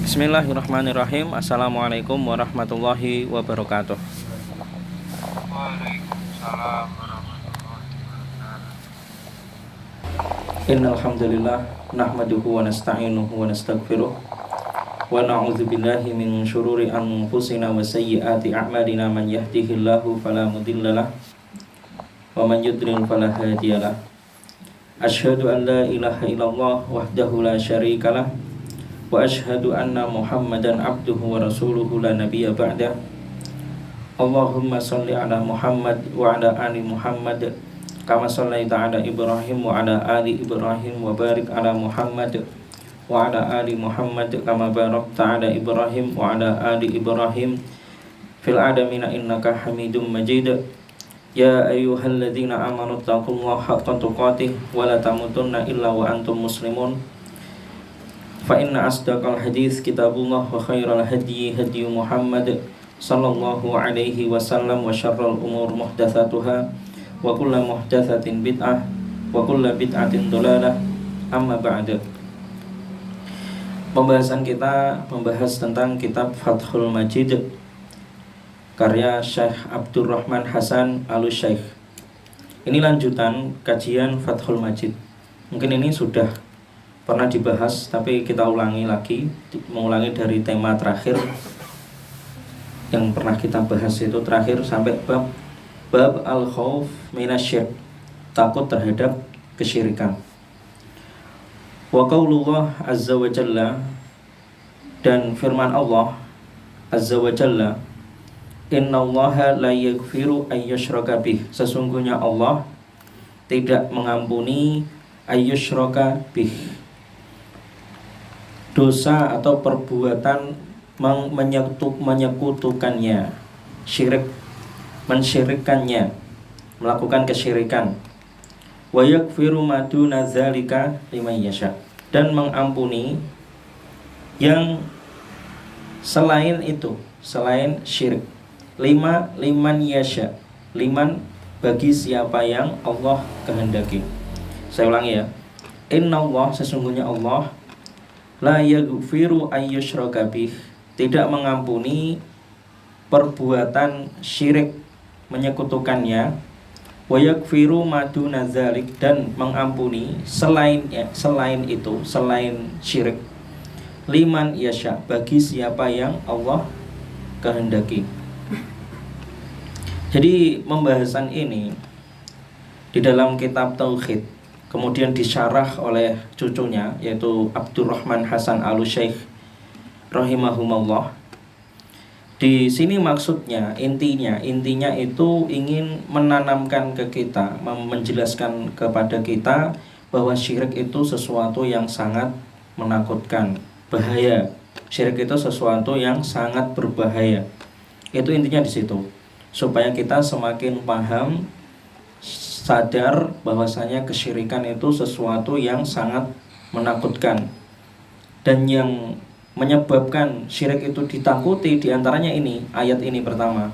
Bismillahirrahmanirrahim. Assalamualaikum warahmatullahi wabarakatuh. Waalaikumsalam warahmatullahi wabarakatuh. Innal hamdalillah nahmaduhu wa nasta'inuhu wa nastaghfiruh wa na'udzu billahi min syururi anfusina wa sayyiati a'malina. Man yahdihillahu fala mudhillalah wa man yudlil fala hadiyalah. Asyhadu an la ilaha illallah wahdahu la syarikalah wa asyhadu anna Muhammadan abduhu wa rasuluhu la nabiyya ba'dah. Allahumma shalli ala Muhammad wa ala ali Muhammad kama shallaita ala Ibrahim wa ala ali Ibrahim wa barik ala Muhammad wa ala ali Muhammad kama barakta ala Ibrahim wa ala ali Ibrahim fil alamin innaka Hamidum Majid. Ya ayyuhalladzina amanu taqullaha haqqa tuqatih wa la tamutunna illa wa antum muslimun. Fa inna asdaqal hadits kitabullah wa khairal hadyi hadyu Muhammad sallallahu alaihi wasallam wa syarrul umur muhdatsatuha wa kullu muhdatsatin bid'ah wa kullu bid'atin dhalalah. Amma ba'du. Pembahasan kita membahas tentang kitab Fathul Majid karya Syekh Abdurrahman Hasan Al-Syaikh. Ini lanjutan kajian Fathul Majid. Mungkin ini sudah pernah dibahas, tapi kita ulangi lagi, mengulangi dari tema terakhir yang pernah kita bahas, itu terakhir sampai bab al-khauf minasyirik, takut terhadap kesyirikan. Wa qaulullah azza wa jalla, dan firman Allah azza wa jalla, innallaha la yaghfiru ayyushraka bih, sesungguhnya Allah tidak mengampuni ayyushraka bih, dosa atau perbuatan menyekutukannya, syirik, mensyirikkannya, melakukan kesyirikan. Wa yaghfiru ma duna dzalika liman yasha, dan mengampuni yang selain itu, selain syirik. Liman yasha, liman bagi siapa yang Allah kehendaki. Saya ulangi ya. Innallah, sesungguhnya Allah, la yaghfiru ayyushraka bih, tidak mengampuni perbuatan syirik, menyekutukannya. Wa yaghfiru ma duna dzalik, dan mengampuni selain itu, selain syirik. Liman yasha, bagi siapa yang Allah kehendaki. Jadi pembahasan ini di dalam kitab Tauhid, kemudian disyarah oleh cucunya yaitu Abdurrahman Hasan Al-Syaikh rahimahumullah. Di sini maksudnya, intinya itu ingin menanamkan ke kita, menjelaskan kepada kita bahwa syirik itu sesuatu yang sangat menakutkan, bahaya. Syirik itu sesuatu yang sangat berbahaya. Itu intinya di situ. Supaya kita semakin paham, sadar bahwasanya kesyirikan itu sesuatu yang sangat menakutkan, dan yang menyebabkan syirik itu ditakuti diantaranya ini, ayat ini pertama.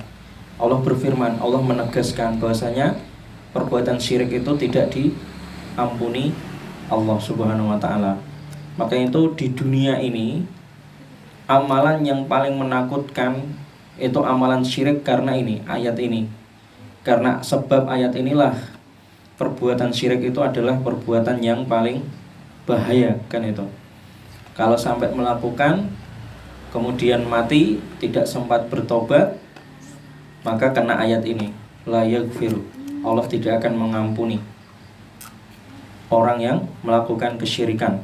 Allah berfirman, Allah menegaskan bahwasanya perbuatan syirik itu tidak diampuni Allah Subhanahu wa taala. Maka itu di dunia ini amalan yang paling menakutkan itu amalan syirik, karena ini, ayat ini. Karena sebab ayat inilah perbuatan syirik itu adalah perbuatan yang paling bahaya, kan itu. Kalau sampai melakukan kemudian mati tidak sempat bertobat, maka kena ayat ini, la yaghfiru, Allah tidak akan mengampuni orang yang melakukan kesyirikan.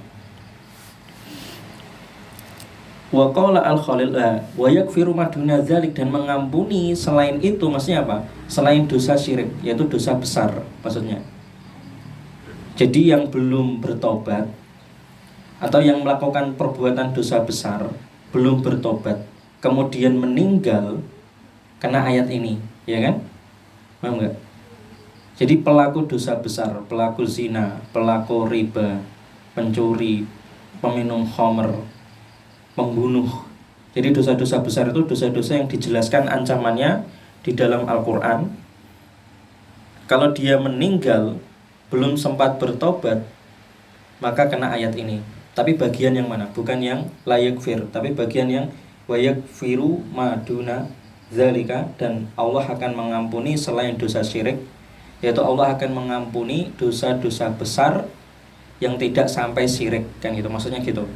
Wa qala al-Khalil wa yaghfiru ma duna dzalik, dan mengampuni selain itu, maksudnya apa? Selain dosa syirik, yaitu dosa besar maksudnya. Jadi yang belum bertobat atau yang melakukan perbuatan dosa besar belum bertobat kemudian meninggal, kena ayat ini, ya kan? Paham enggak? Jadi pelaku dosa besar, pelaku zina, pelaku riba, pencuri, peminum khamr, pembunuh. Jadi dosa-dosa besar itu dosa-dosa yang dijelaskan ancamannya di dalam Al-Quran. Kalau dia meninggal belum sempat bertobat, maka kena ayat ini, Tapi bagian yang mana? Bukan yang layak fir, tapi bagian yang wayak firu maduna zalika, dan Allah akan mengampuni selain dosa syirik, yaitu Allah akan mengampuni dosa-dosa besar yang tidak sampai syirik, kan gitu maksudnya gitu.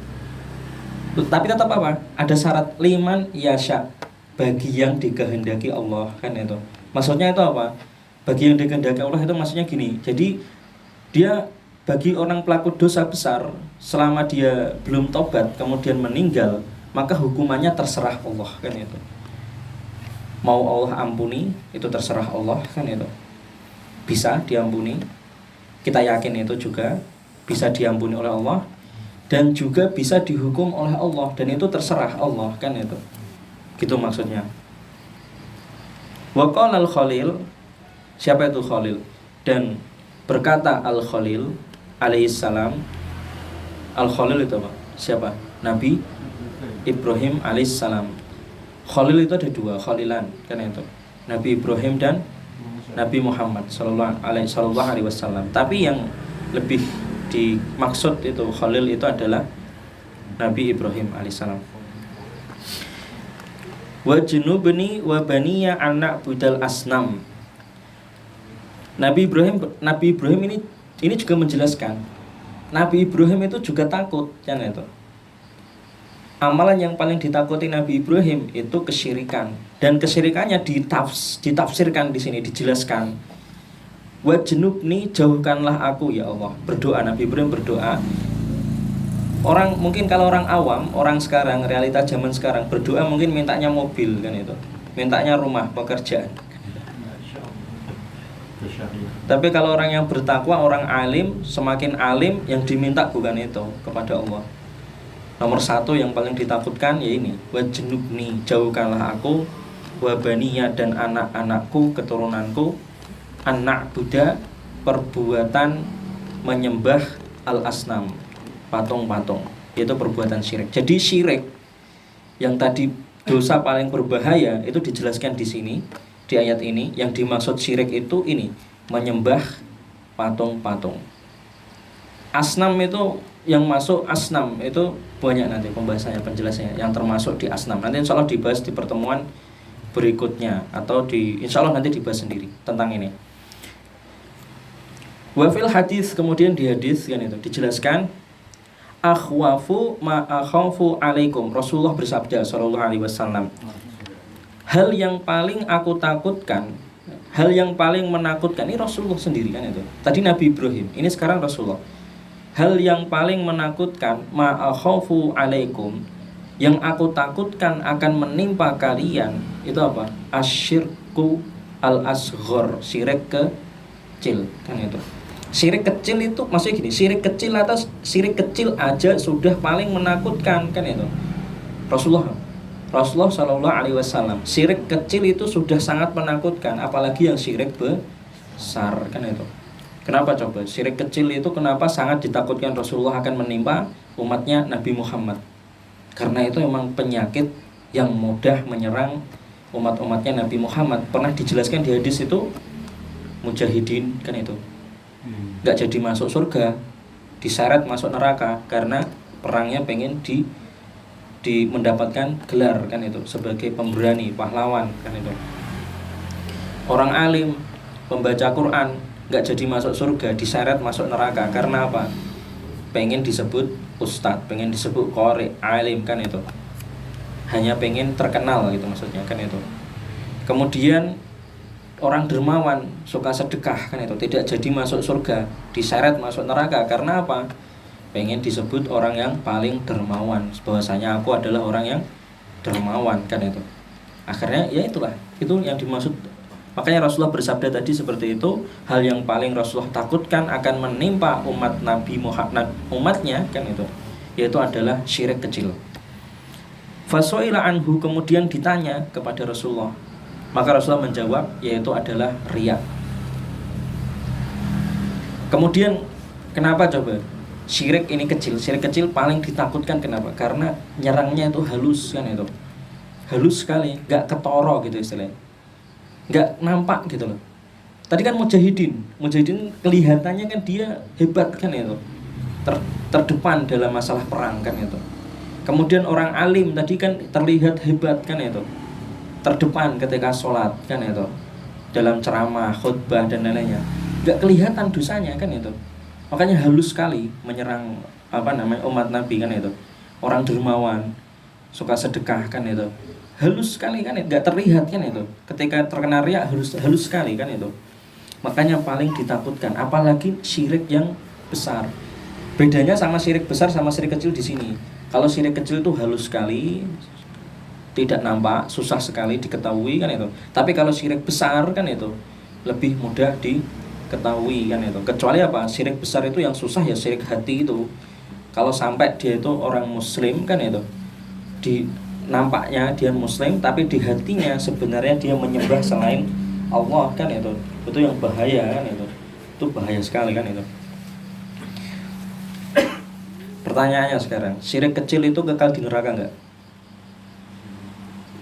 Tapi tetap apa? Ada syarat liman yasha, bagi yang dikehendaki Allah, kan itu. Maksudnya itu apa? Bagi yang dikehendaki Allah itu maksudnya gini. Jadi dia bagi orang pelaku dosa besar, selama dia belum tobat kemudian meninggal, maka hukumannya terserah Allah, kan itu. Mau Allah ampuni itu terserah Allah, kan itu. Bisa diampuni. Kita yakin itu juga bisa diampuni oleh Allah, dan juga bisa dihukum oleh Allah, dan itu terserah Allah, kan itu. Gitu maksudnya. Wa qala al-Khalil, siapa itu Khalil? Dan berkata al-Khalil alaihissalam. Al-Khalil itu apa? Siapa? Nabi Ibrahim alaihissalam. Khalil itu ada dua, Khalilan, kan itu. Nabi Ibrahim dan Nabi Muhammad sallallahu alaihi wasallam. Tapi yang lebih dimaksud itu Khalil itu adalah Nabi Ibrahim alaihissalam. Wa junubni wa baniya anak budal asnam. Nabi Ibrahim ini juga menjelaskan, Nabi Ibrahim itu juga takut, kan itu. Amalan yang paling ditakuti Nabi Ibrahim itu kesyirikan, dan kesyirikannya ditafsirkan di sini, dijelaskan. Wa junubni, jauhkanlah aku ya Allah. Berdoa, Nabi Ibrahim berdoa. Mungkin kalau orang awam, orang sekarang, realita zaman sekarang, berdoa mungkin mintanya mobil, kan itu. Mintanya rumah, pekerjaan. Tapi kalau orang yang bertakwa, orang alim, semakin alim, yang diminta bukan itu kepada Allah. Nomor satu yang paling ditakutkan ya ini, wa junubni, jauhkanlah aku, wa baniya, dan anak-anakku, keturunanku, anak Buddha, perbuatan menyembah al-asnam, patung-patung, itu perbuatan syirik. Jadi syirik yang tadi dosa paling berbahaya itu dijelaskan di sini, di ayat ini. Yang dimaksud syirik itu ini, menyembah patung-patung. Asnam itu, yang masuk asnam itu banyak nanti pembahasannya, penjelasannya yang termasuk di asnam. Nanti insya Allah dibahas di pertemuan berikutnya, atau insya Allah nanti dibahas sendiri tentang ini. Wafil hadis, kemudian di hadis kan itu dijelaskan, akhwafu ma akhafu alaikum. Rasulullah bersabda sallallahu alaihi wasallam, hal yang paling aku takutkan, hal yang paling menakutkan, ini Rasulullah sendiri kan itu. Tadi Nabi Ibrahim, ini sekarang Rasulullah. Hal yang paling menakutkan, ma akhafu alaikum, yang aku takutkan akan menimpa kalian, itu apa? Asyirku al-asghar, syirik kecil, kan itu. Syirik kecil itu maksudnya gini, syirik kecil atas syirik kecil aja sudah paling menakutkan, kan itu. Rasulullah Shallallahu Alaihi Wasallam, syirik kecil itu sudah sangat menakutkan, apalagi yang syirik besar, kan itu. Kenapa coba? Syirik kecil itu kenapa sangat ditakutkan Rasulullah akan menimpa umatnya Nabi Muhammad? Karena itu memang penyakit yang mudah menyerang umat-umatnya Nabi Muhammad. Pernah dijelaskan di hadis itu, mujahidin, kan itu nggak jadi masuk surga, diseret masuk neraka karena perangnya pengen mendapatkan gelar, kan itu, sebagai pemberani, pahlawan, kan itu. Orang alim, pembaca Quran, nggak jadi masuk surga, diseret masuk neraka karena apa? Pengen disebut ustadz, pengen disebut qori, alim, kan itu. Hanya pengen terkenal gitu maksudnya, kan itu. Kemudian orang dermawan, suka sedekah, kan itu, tidak jadi masuk surga, diseret masuk neraka karena apa? Pengen disebut orang yang paling dermawan, bahwasanya aku adalah orang yang dermawan, kan itu. Akhirnya ya itulah, itu yang dimaksud. Makanya Rasulullah bersabda tadi seperti itu, hal yang paling Rasulullah takutkan akan menimpa umat Nabi Muhammad, umatnya, kan itu, yaitu adalah syirik kecil. Fasoila anhu, kemudian ditanya kepada Rasulullah, maka Rasulullah menjawab, yaitu adalah riya. Kemudian kenapa coba syirik ini kecil? Syirik kecil paling ditakutkan kenapa? Karena nyerangnya itu halus, kan itu, halus sekali, gak ketoro gitu istilahnya, gak nampak gitu loh. Tadi kan mujahidin kelihatannya kan dia hebat, kan itu, terdepan dalam masalah perang kan itu. Kemudian orang alim tadi kan terlihat hebat kan itu, terdepan ketika sholat kan itu, dalam ceramah, khutbah dan lain-lainnya, nggak kelihatan dosanya kan itu. Makanya halus sekali menyerang umat Nabi kan itu. Orang dermawan, suka sedekah kan itu, halus sekali kan itu, nggak terlihat kan itu. Ketika terkena riya halus sekali kan itu. Makanya paling ditakutkan, apalagi syirik yang besar. Bedanya sama syirik besar sama syirik kecil di sini. Kalau syirik kecil itu halus sekali, tidak nampak, susah sekali diketahui kan itu. Tapi kalau syirik besar kan itu lebih mudah diketahui kan itu. Kecuali apa? Syirik besar itu yang susah ya syirik hati itu. Kalau sampai dia itu orang muslim kan itu, di nampaknya dia muslim tapi di hatinya sebenarnya dia menyembah selain Allah kan itu yang bahaya kan itu bahaya sekali kan itu. Pertanyaannya sekarang, syirik kecil itu kekal di neraka enggak?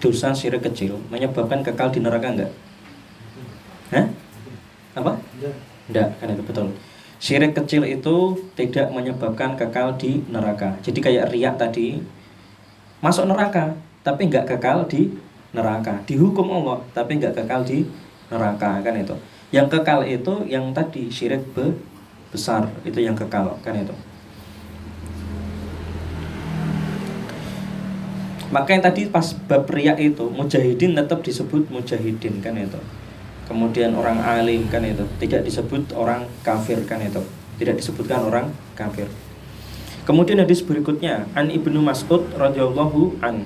Dosa syirik kecil menyebabkan kekal di neraka enggak? Hah? Apa? Enggak, kan itu betul. Syirik kecil itu tidak menyebabkan kekal di neraka. Jadi kayak riya tadi, masuk neraka tapi enggak kekal di neraka. Dihukum Allah tapi enggak kekal di neraka kan itu. Yang kekal itu yang tadi syirik besar, itu yang kekal kan itu. Makanya tadi pas bab riya itu mujahidin tetap disebut mujahidin kan itu. Kemudian orang alim kan itu tidak disebut orang kafir kan itu. Tidak disebutkan orang kafir. Kemudian hadis berikutnya an Ibnu Mas'ud radhiyallahu an.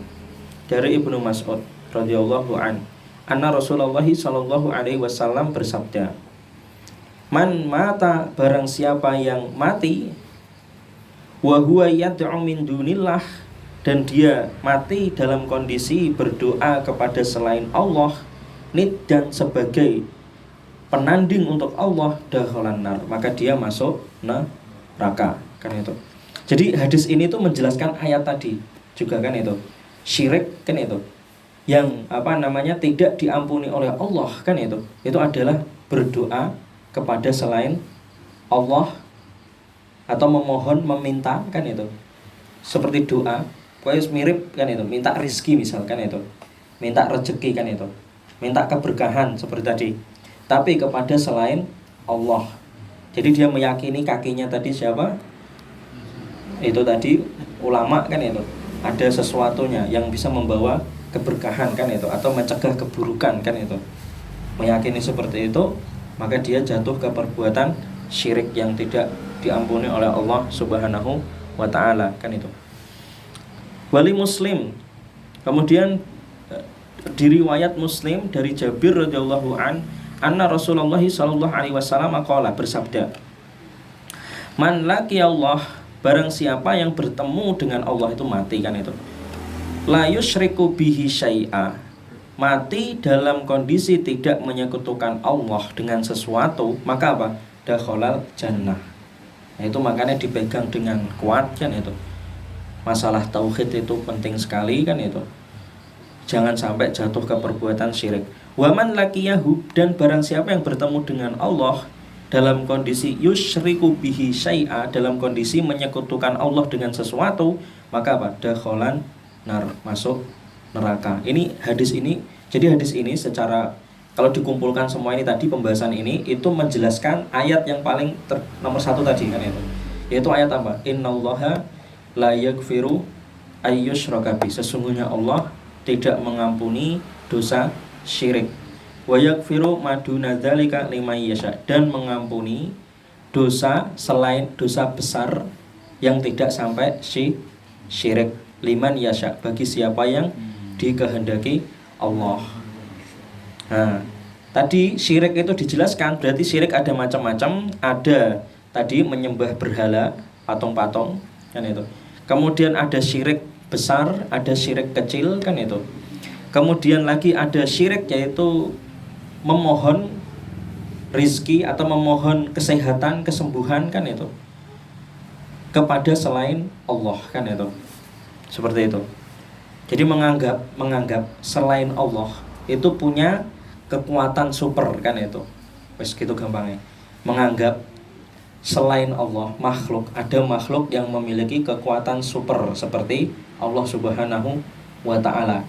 Dari Ibnu Mas'ud radhiyallahu an, anna Rasulullah sallallahu alaihi wasallam bersabda, man mata, barang siapa yang mati, wa huwa yad'u min dunillah, dan dia mati dalam kondisi berdoa kepada selain Allah, nid, dan sebagai penanding untuk Allah, dakhalan nar, maka dia masuk neraka kan itu. Jadi hadis ini tuh menjelaskan ayat tadi juga kan itu. Syirik kan itu yang tidak diampuni oleh Allah kan itu adalah berdoa kepada selain Allah atau meminta kan itu. Seperti doa pokoknya mirip kan itu, minta rizki misalkan itu, minta rezeki kan itu, minta keberkahan seperti tadi, tapi kepada selain Allah. Jadi dia meyakini kakinya tadi siapa? Itu tadi ulama kan itu, ada sesuatunya yang bisa membawa keberkahan kan itu, atau mencegah keburukan kan itu. Meyakini seperti itu, maka dia jatuh ke perbuatan syirik yang tidak diampuni oleh Allah Subhanahu wa ta'ala kan itu. Wali Muslim, kemudian di riwayat Muslim dari Jabir radhiyallahu an, anna Rasulullah sallallahu alaihi wasallam qala, bersabda, man laqiya Allah, barang siapa yang bertemu dengan Allah itu mati kan itu, la yusyriku bihi syai'a, mati dalam kondisi tidak menyekutukan Allah dengan sesuatu, maka apa? Dakhalal jannah. Nah, itu makanya dipegang dengan kuat kan itu. Masalah tauhid itu penting sekali kan itu. Jangan sampai jatuh ke perbuatan syirik. Waman laqiyahu, dan barang siapa yang bertemu dengan Allah dalam kondisi yusyriku bihi syai'a, dalam kondisi menyekutukan Allah dengan sesuatu, maka apa? Dakhalan nar, masuk neraka. Ini hadis ini. Jadi hadis ini secara kalau dikumpulkan semua ini tadi, pembahasan ini itu menjelaskan ayat yang paling nomor 1 tadi kan itu. Yaitu ayat apa? Innallaha la yaghfiru ayyushraka bi, sesungguhnya Allah tidak mengampuni dosa syirik. Wa yaghfiru maduna dzalika liman yasha, dan mengampuni dosa selain dosa besar yang tidak sampai syirik, liman yasha, bagi siapa yang dikehendaki Allah. Nah, tadi syirik itu dijelaskan, berarti syirik ada macam-macam. Ada tadi menyembah berhala, patung-patung kan itu. Kemudian ada syirik besar, ada syirik kecil kan itu. Kemudian lagi ada syirik yaitu memohon rizki atau memohon kesehatan, kesembuhan kan itu kepada selain Allah kan itu. Seperti itu. Jadi menganggap selain Allah itu punya kekuatan super kan itu. Wes gitu gampangnya. Menganggap selain Allah, makhluk. Ada makhluk yang memiliki kekuatan super seperti Allah Subhanahu wa ta'ala,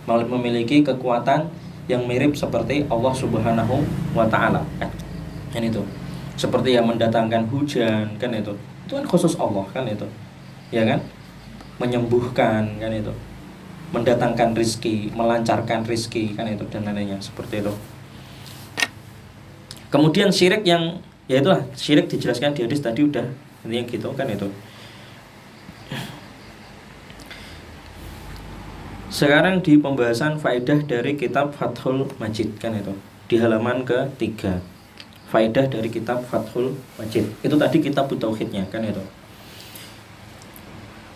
memiliki kekuatan yang mirip seperti Allah Subhanahu wa ta'ala. Kan itu. Seperti yang mendatangkan hujan, kan itu. Itu kan khusus Allah, kan itu. Ya kan? Menyembuhkan, kan itu. Mendatangkan rizki, melancarkan rizki, kan itu, dan lainnya seperti itu. Kemudian syirik yang, ya itulah, syirik dijelaskan di hadis tadi udah, intinya gitu, kan itu. Sekarang di pembahasan faedah dari kitab Fathul Majid, kan itu, di halaman ke-3. Faedah dari kitab Fathul Majid. Itu tadi kitab tauhidnya, kan itu.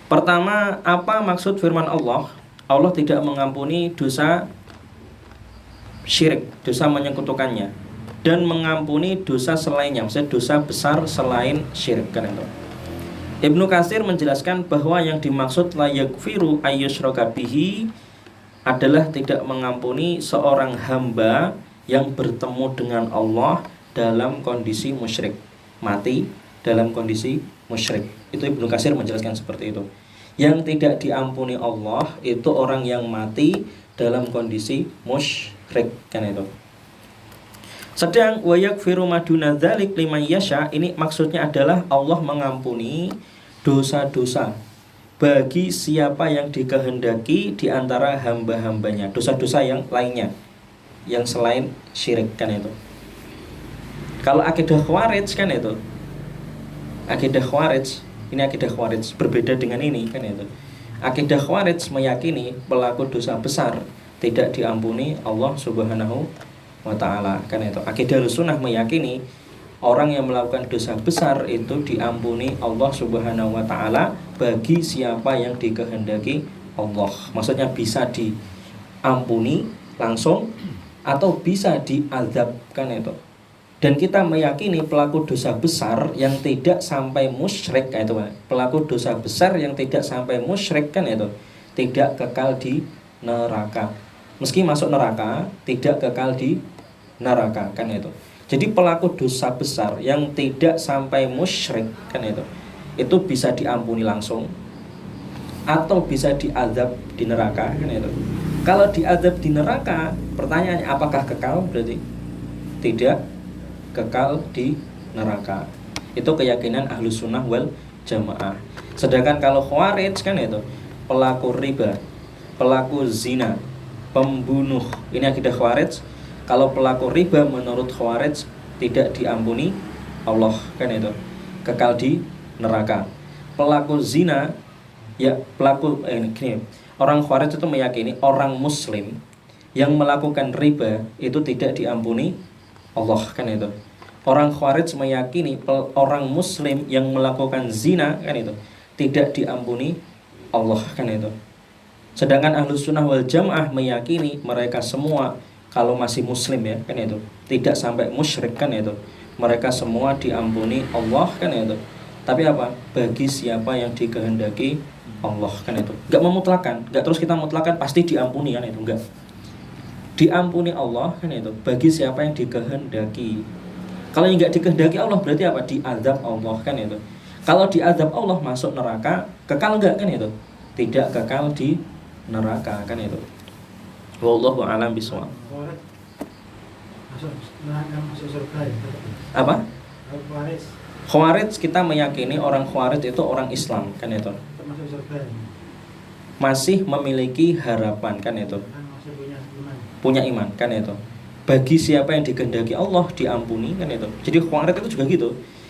Pertama, apa maksud firman Allah? Allah tidak mengampuni dosa syirik, dosa menyekutukannya, dan mengampuni dosa selainnya, maksudnya dosa besar selain syirik, kan itu. Ibnu Katsir menjelaskan bahwa yang dimaksud la yaghfiru ayyusyraka bihi adalah tidak mengampuni seorang hamba yang bertemu dengan Allah dalam kondisi musyrik, mati dalam kondisi musyrik. Itu Ibnu Katsir menjelaskan seperti itu. Yang tidak diampuni Allah itu orang yang mati dalam kondisi musyrik, kan itu. Sedang wa yaghfiru maduna dzalik liman yasha, ini maksudnya adalah Allah mengampuni dosa-dosa bagi siapa yang dikehendaki di antara hamba-hambanya, dosa-dosa yang lainnya yang selain syirik, kan itu. Kalau akidah Khawarij, kan itu. Akidah Khawarij, ini akidah Khawarij berbeda dengan ini, kan itu. Akidah Khawarij meyakini pelaku dosa besar tidak diampuni Allah Subhanahu wa ta'ala, kan itu. Akidah Sunnah meyakini orang yang melakukan dosa besar itu diampuni Allah Subhanahu wa ta'ala bagi siapa yang dikehendaki Allah. Maksudnya bisa diampuni langsung atau bisa diazab, kan itu. Dan kita meyakini pelaku dosa besar yang tidak sampai musyrik, kan itu. Pelaku dosa besar yang tidak sampai musyrik, kan itu, tidak kekal di neraka. Meski masuk neraka, tidak kekal di neraka, kan itu. Jadi pelaku dosa besar yang tidak sampai musyrik, kan itu bisa diampuni langsung atau bisa diazab di neraka, kan itu. Kalau diazab di neraka, pertanyaannya apakah kekal? Berarti tidak kekal di neraka. Itu keyakinan Ahlus Sunnah wal Jamaah. Sedangkan kalau Khawarij, kan itu, pelaku riba, pelaku zina, pembunuh, ini akidah Khawarij. Kalau pelaku riba menurut Khawarij tidak diampuni Allah, kan itu, kekal di neraka. Pelaku zina, ya pelaku gini, orang Khawarij itu meyakini orang muslim yang melakukan riba itu tidak diampuni Allah, kan itu. Orang Khawarij meyakini orang muslim yang melakukan zina, kan itu, tidak diampuni Allah, kan itu. Sedangkan Ahlus Sunnah wal Jamaah meyakini mereka semua kalau masih muslim, ya, kan itu, tidak sampai musyrik, kan itu, mereka semua diampuni Allah, kan itu. Tapi apa? Bagi siapa yang dikehendaki Allah, kan itu. Enggak memutlakan, enggak terus kita mutlakan pasti diampuni, kan itu, enggak. Diampuni Allah, kan itu, bagi siapa yang dikehendaki. Kalau yang enggak dikehendaki Allah berarti apa? Diazab Allah, kan itu. Kalau diazab Allah masuk neraka, kekal enggak, kan itu? Tidak kekal di neraka, kan itu. Wallahu a'lam bishawab. Apa? Khawarij kita meyakini orang Khawarij itu orang Islam, kan itu. Masih memiliki harapan, kan itu. Punya iman, kan itu. Bagi siapa yang dikehendaki Allah diampuni, kan itu. Jadi Khawarij itu juga gitu.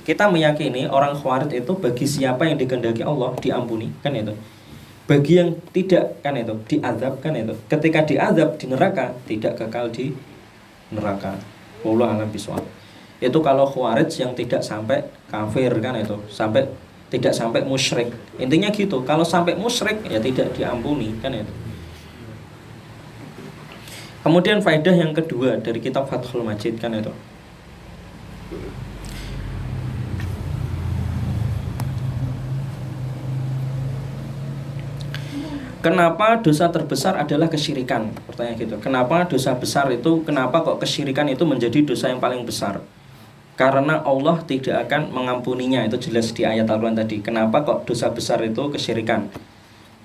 Kita meyakini orang Khawarij itu bagi siapa yang dikehendaki Allah diampuni, kan itu. Bagi yang tidak, kan itu, diazab, kan itu. Ketika diazab di neraka, tidak kekal di neraka. Wallahu a'lam bishawab. Itu kalau Khawarij yang tidak sampai kafir, kan itu, sampai tidak sampai musyrik. Intinya gitu. Kalau sampai musyrik ya tidak diampuni, kan itu. Kemudian faedah yang kedua dari kitab Fathul Majid, kan itu. Kenapa dosa terbesar adalah kesyirikan? Pertanyaan gitu. Kenapa dosa besar itu, kenapa kok kesyirikan itu menjadi dosa yang paling besar? Karena Allah tidak akan mengampuninya. Itu jelas di ayat Al-Quran tadi. Kenapa kok dosa besar itu kesyirikan?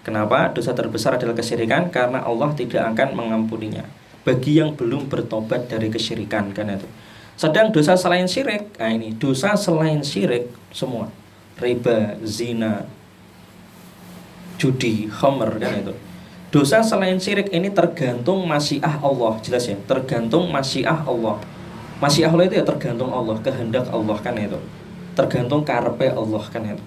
Kenapa dosa terbesar adalah kesyirikan? Karena Allah tidak akan mengampuninya bagi yang belum bertobat dari kesyirikan, kan itu. Sedang dosa selain syirik, nah ini dosa selain syirik semua, riba, zina, judi, khamr, kan itu. Dosa selain syirik ini tergantung masyiah Allah, jelas ya, tergantung masyiah Allah. Masyiah Allah itu ya tergantung Allah, kehendak Allah, kan itu. Tergantung karepe Allah, kan itu.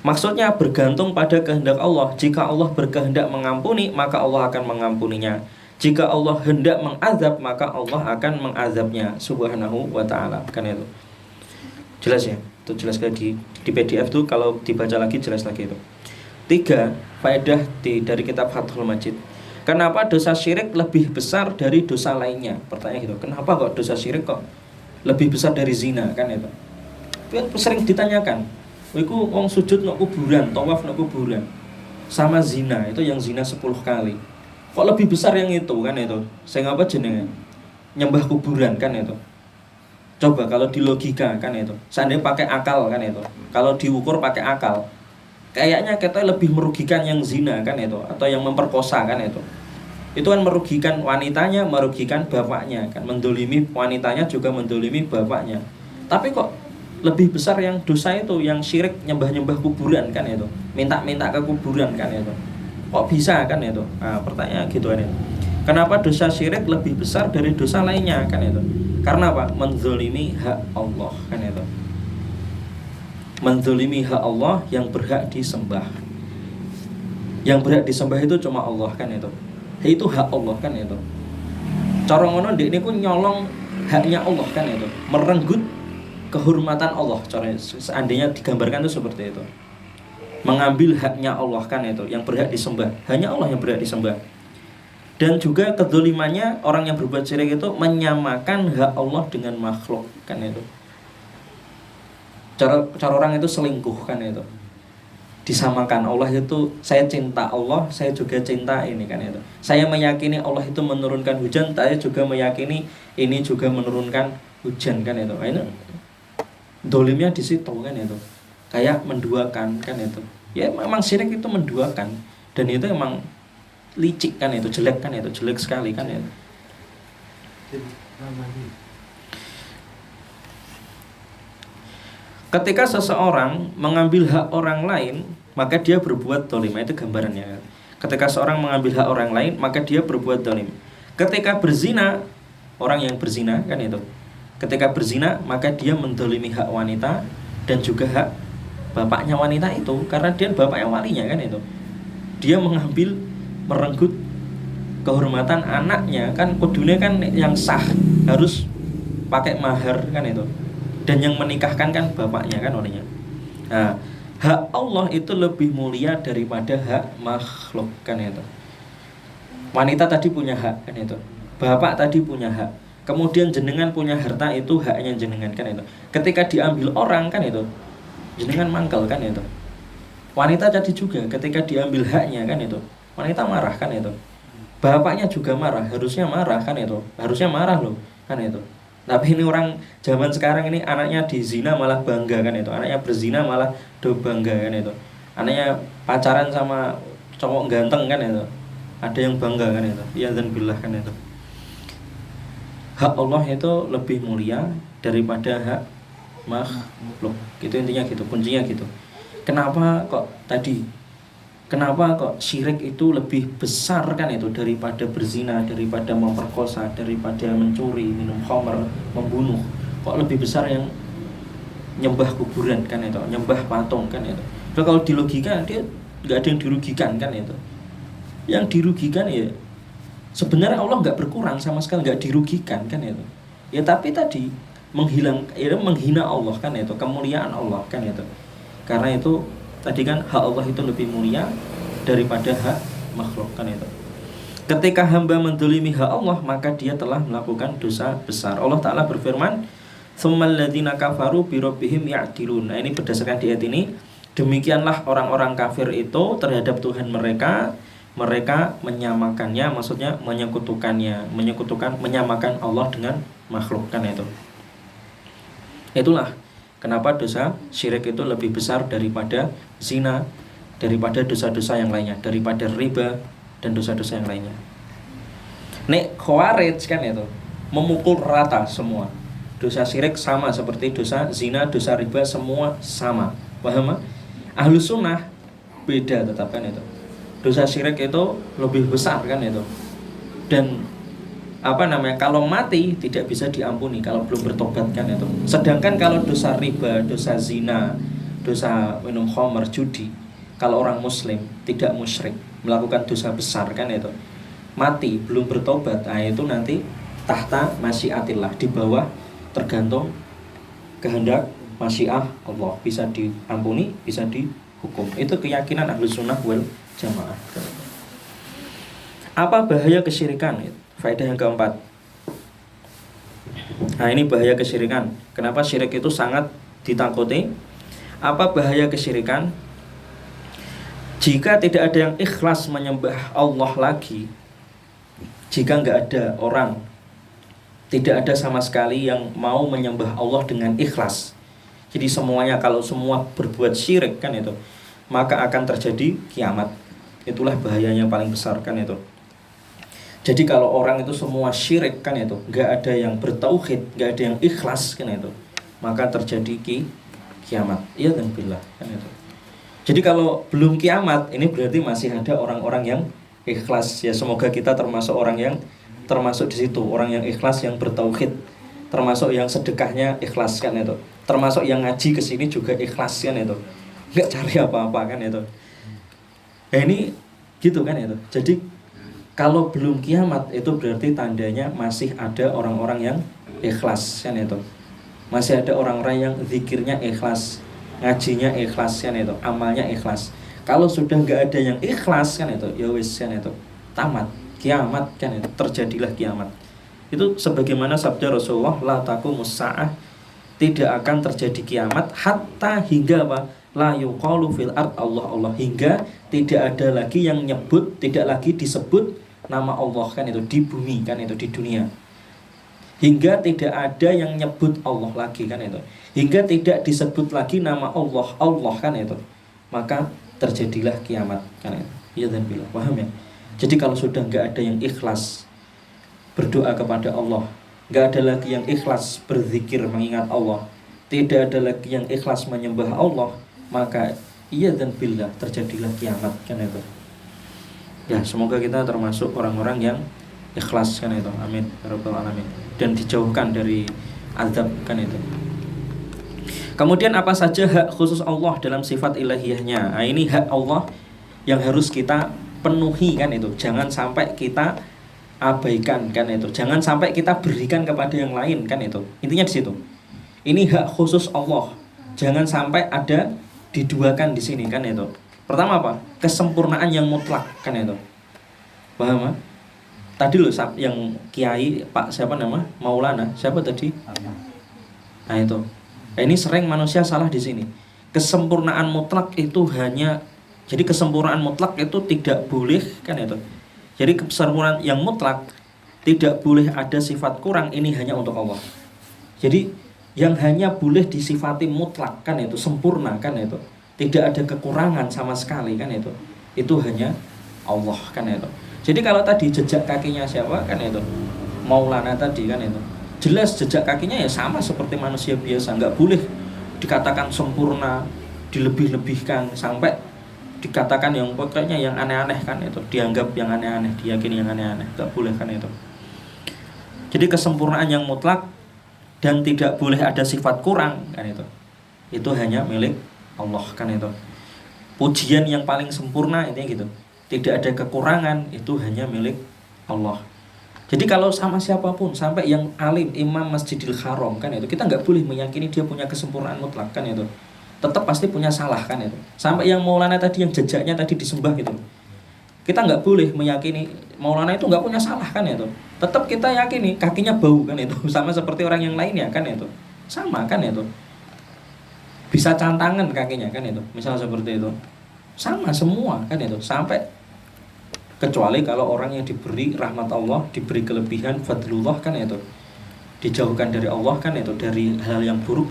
Maksudnya bergantung pada kehendak Allah. Jika Allah berkehendak mengampuni, maka Allah akan mengampuninya. Jika Allah hendak mengazab, maka Allah akan mengazabnya subhanahu wa ta'ala, kan itu. Jelas ya? Itu jelas di PDF itu, kalau dibaca lagi jelas lagi itu. 3. Faedah dari kitab Fathul Majid. Kenapa dosa syirik lebih besar dari dosa lainnya? Pertanyaan gitu. Kenapa kok dosa syirik kok lebih besar dari zina, kan itu? Itu sering ditanyakan. Iku wong sujud nang kuburan, tawaf nang kuburan. Sama zina, itu yang zina 10 kali. Kok lebih besar yang itu, kan itu? Saya ngapa jenenge? Nyembah kuburan, kan itu. Coba kalau di logika, kan itu. Seandainya pakai akal, kan itu. Kalau diukur pakai akal, kayaknya kita lebih merugikan yang zina, kan itu, atau yang memperkosa, kan itu. Itu kan merugikan wanitanya, merugikan bapaknya, kan, mendolimi wanitanya juga mendolimi bapaknya. Tapi kok lebih besar yang dosa itu, yang syirik, nyembah-nyembah kuburan, kan itu, minta-minta ke kuburan, kan itu. Kok bisa, kan itu? Nah, pertanyaan gitu kan itu. Kenapa dosa syirik lebih besar dari dosa lainnya, kan itu? Karena apa? Menzolimi hak Allah, kan itu. Menzolimi hak Allah yang berhak disembah. Yang berhak disembah itu cuma Allah, kan itu. Itu hak Allah, kan itu. Cara ngono ndek niku nyolong haknya Allah, kan itu. Merenggut kehormatan Allah. Cara seandainya digambarkan itu seperti itu. Mengambil haknya Allah, kan itu, yang berhak disembah. Hanya Allah yang berhak disembah. Dan juga kedzalimannya orang yang berbuat syirik itu menyamakan hak Allah dengan makhluk, kan itu. Cara orang itu selingkuh, kan itu. Disamakan Allah itu, saya cinta Allah, saya juga cinta ini, kan itu. Saya meyakini Allah itu menurunkan hujan, saya juga meyakini ini juga menurunkan hujan, kan itu. Ini dolimnya di situ, kan itu. Kayak menduakan, kan itu. Ya memang syirik itu menduakan, dan itu memang licik, kan itu, jelek, kan itu, jelek sekali, kan itu. Ketika seseorang mengambil hak orang lain, maka dia berbuat dolim. Itu gambarannya. Ketika seorang mengambil hak orang lain, maka dia berbuat dolim. Ketika berzina, orang yang berzina, kan itu. Ketika berzina, maka dia mendolimi hak wanita dan juga hak bapaknya wanita itu, karena dia bapaknya walinya, kan itu. Dia mengambil, merenggut kehormatan anaknya, kan kudune kan yang sah harus pakai mahar, kan itu. Dan yang menikahkan kan bapaknya, kan olehnya. Nah, hak Allah itu lebih mulia daripada hak makhluk, kan itu. Wanita tadi punya hak, kan itu. Bapak tadi punya hak. Kemudian jenengan punya harta, itu haknya jenengan, kan itu. Ketika diambil orang, kan itu, jenengan mangkel, kan itu. Wanita tadi juga ketika diambil haknya, kan itu, wanita marah, kan itu. Bapaknya juga marah, harusnya marah, kan itu. Harusnya marah loh, kan itu. Tapi ini orang zaman sekarang ini anaknya dizina malah bangga, kan itu. Anaknya berzina malah bangga, kan itu. Anaknya pacaran sama cowok ganteng, kan itu. Ada yang bangga, kan itu. Ya dan billah, kan itu. Hak Allah itu lebih mulia daripada hak makhluk. Itu intinya gitu, kuncinya gitu. Kenapa kok syirik itu lebih besar, kan itu, daripada berzina, daripada memperkosa, daripada mencuri, minum khamr, membunuh. Kok lebih besar yang nyembah kuburan, kan itu, nyembah patung, kan itu. So, kalau di logika dia nggak ada yang dirugikan, kan itu. Yang dirugikan ya sebenarnya Allah nggak berkurang sama sekali, nggak dirugikan, kan itu. Ya tapi tadi menghina Allah, kan itu, kemuliaan Allah, kan itu. Karena itu tadi kan hak Allah itu lebih mulia daripada hak makhluk, kan itu. Ketika hamba mendolimi hak Allah, maka dia telah melakukan dosa besar. Allah Ta'ala berfirman, "Tsummal ladzina kafaru bi rabbihim ya'dilun." Nah, ini berdasarkan di ayat ini, demikianlah orang-orang kafir itu terhadap Tuhan mereka menyamakannya, maksudnya menyekutukan, menyamakan Allah dengan makhluk, kan itu. Itulah kenapa dosa syirik itu lebih besar daripada zina, daripada dosa-dosa yang lainnya, daripada riba dan dosa-dosa yang lainnya. Nek Khawarij kan itu memukul rata semua. Dosa syirik sama seperti dosa zina, dosa riba, semua sama. Paham? Ahlus sunnah beda tetap kan itu. Dosa syirik itu lebih besar kan itu. Dan kalau mati tidak bisa diampuni kalau belum bertobat kan itu. Sedangkan kalau dosa riba, dosa zina, dosa minum khamr, judi, kalau orang muslim tidak musyrik melakukan dosa besar kan itu, mati belum bertobat, itu nanti tahta masyiatillah, di bawah tergantung kehendak masyiah Allah, bisa diampuni, bisa dihukum. Itu keyakinan Ahlus Sunnah wal Jamaah. Apa bahaya kesyirikan? Faedah yang keempat. Nah, ini bahaya kesyirikan. Kenapa syirik itu sangat ditakuti? Apa bahaya kesyirikan? Jika tidak ada yang ikhlas menyembah Allah lagi, jika nggak ada orang, tidak ada sama sekali yang mau menyembah Allah dengan ikhlas. Jadi semuanya, kalau semua berbuat syirik kan itu, maka akan terjadi kiamat. Itulah bahayanya paling besar kan itu. Jadi kalau orang itu semua syirik kan itu, nggak ada yang bertauhid, nggak ada yang ikhlas kan itu, maka terjadi kiamat. Iya dan billah kan itu. Jadi kalau belum kiamat, ini berarti masih ada orang-orang yang ikhlas. Ya semoga kita termasuk orang yang termasuk di situ, orang yang ikhlas, yang bertauhid, termasuk yang sedekahnya ikhlas kan itu, termasuk yang ngaji ke sini juga ikhlas kan itu, nggak cari apa-apa kan itu. Ya ini gitu kan itu. Jadi kalau belum kiamat itu berarti tandanya masih ada orang-orang yang ikhlas kan itu. Masih ada orang-orang yang zikirnya ikhlas, ngajinya ikhlas kan itu, amalnya ikhlas. Kalau sudah nggak ada yang ikhlas kan itu, ya wis kan itu, tamat, kiamat kan itu, terjadilah kiamat. Itu sebagaimana sabda Rasulullah, la taqumus saah, tidak akan terjadi kiamat hatta hingga apa? La yuqalu fil ard Allah Allah, hingga tidak ada lagi yang nyebut, tidak lagi disebut nama Allah kan itu di bumi kan itu, di dunia. Hingga tidak ada yang nyebut Allah lagi kan itu, hingga tidak disebut lagi nama Allah Allah kan itu, maka terjadilah kiamat kan itu. Iya dan bila paham ya. Jadi kalau sudah nggak ada yang ikhlas berdoa kepada Allah, nggak ada lagi yang ikhlas berzikir mengingat Allah, tidak ada lagi yang ikhlas menyembah Allah, maka iya dan bila terjadilah kiamat kan itu. Ya semoga kita termasuk orang-orang yang ikhlas kan itu, amin ya rabbal alamin, dan dijauhkan dari azab kan itu. Kemudian apa saja hak khusus Allah dalam sifat ilahiyahnya? Nah, ini hak Allah yang harus kita penuhi kan itu, jangan sampai kita abaikan kan itu, jangan sampai kita berikan kepada yang lain kan itu. Intinya di situ. Ini hak khusus Allah, jangan sampai ada diduakan di sini kan itu. Pertama apa? Kesempurnaan yang mutlak kan itu. Paham? Tadi loh yang kiai Pak siapa nama? Maulana. Siapa tadi? Nah itu. Nah, ini sering manusia salah di sini. Kesempurnaan mutlak itu hanya, jadi kesempurnaan mutlak itu tidak boleh kan itu. Jadi kesempurnaan yang mutlak tidak boleh ada sifat kurang, ini hanya untuk Allah. Jadi yang hanya boleh disifati mutlak kan itu, sempurna kan itu, tidak ada kekurangan sama sekali kan itu hanya Allah kan itu. Jadi kalau tadi jejak kakinya siapa kan itu, Maulana tadi kan itu, jelas jejak kakinya ya sama seperti manusia biasa, nggak boleh dikatakan sempurna, dilebih-lebihkan sampai dikatakan yang pokoknya yang aneh-aneh kan itu, dianggap yang aneh-aneh, diyakini yang aneh-aneh, nggak boleh kan itu. Jadi kesempurnaan yang mutlak dan tidak boleh ada sifat kurang kan itu hanya milik Allah kan itu. Pujian yang paling sempurna intinya gitu, tidak ada kekurangan, itu hanya milik Allah. Jadi kalau sama siapapun, sampai yang alim imam Masjidil Haram kan itu, kita nggak boleh meyakini dia punya kesempurnaan mutlak kan itu, tetap pasti punya salah kan itu. Sampai yang Maulana tadi, yang jejaknya tadi disembah gitu, kita nggak boleh meyakini Maulana itu nggak punya salah kan itu, tetap kita yakini kakinya bau kan itu, sama seperti orang yang lainnya kan itu, sama kan itu, bisa cantangan kakinya kan itu, misal seperti itu, sama semua kan itu, sampai kecuali kalau orang yang diberi rahmat Allah, diberi kelebihan fadlullah kan itu, dijauhkan dari Allah kan itu, dari hal yang buruk,